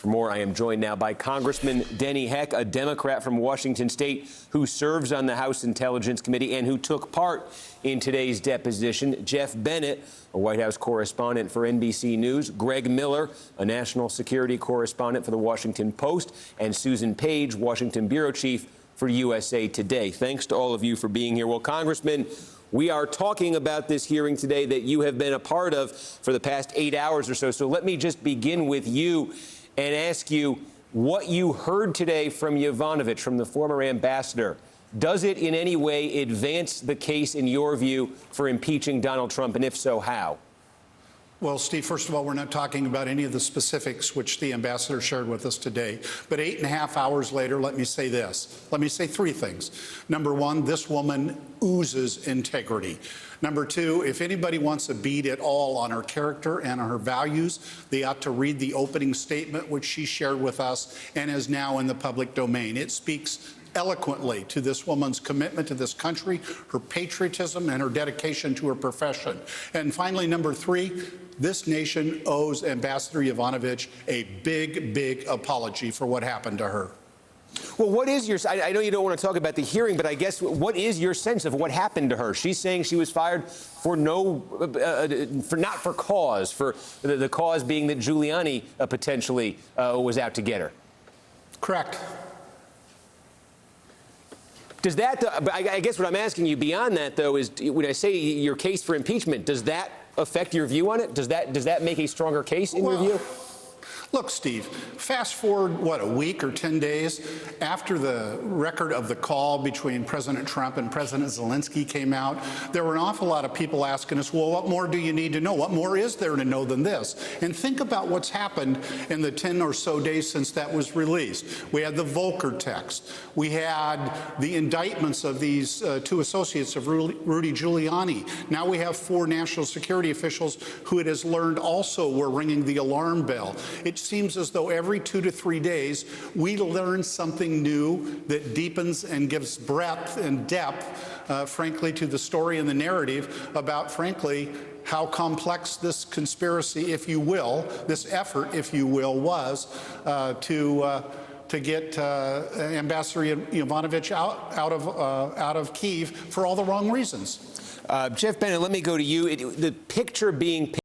For more, I am joined now by Congressman Denny Heck, a Democrat from Washington State who serves on the House Intelligence Committee and who took part in today's deposition. Jeff Bennett, a White House correspondent for NBC News. Greg Miller, a national security correspondent for the Washington Post. And Susan Page, Washington bureau chief for USA Today. Thanks to all of you for being here. Well, Congressman, we are talking about this hearing today that you have been a part of for the past 8 hours or so. So let me just begin with you and ask you what you heard today from Yovanovitch, from the former ambassador. Does it in any way advance the case, in your view, for impeaching Donald Trump, and if so, how? Well, Steve, first of all, we're not talking about any of the specifics which the ambassador shared with us today. But 8.5 hours later, let me say this. Let me say three things. Number one, this woman oozes integrity. Number two, if anybody wants a beat at all on her character and on her values, they ought to read the opening statement which she shared with us and is now in the public domain. It speaks eloquently to this woman's commitment to this country, her patriotism, and her dedication to her profession. And finally, number three, this nation owes Ambassador Yovanovitch a big, big apology for what happened to her. Well, what is your, I know you don't want to talk about the hearing, but I guess what is your sense of what happened to her? She's saying she was fired for not for cause, for the cause being that Giuliani potentially was out to get her. Correct. Does that, I guess what I'm asking you beyond that, though, is when I say your case for impeachment, does that affect your view on it? Does that make a stronger case in your view? Look, Steve, fast forward, what, a week or 10 days after the record of the call between President Trump and President Zelensky came out, there were an awful lot of people asking us, well, what more do you need to know? What more is there to know than this? And think about what's happened in the 10 or so days since that was released. We had the Volcker text. We had the indictments of these two associates of Rudy Giuliani. Now we have 4 national security officials who it has learned also were ringing the alarm bell. It seems as though every 2 to 3 days we learn something new that deepens and gives breadth and depth, frankly, to the story and the narrative about, frankly, how complex this conspiracy, if you will, this effort, if you will, was to get Ambassador Yovanovitch out of Kyiv for all the wrong reasons. Jeff Bennett, let me go to you. The picture being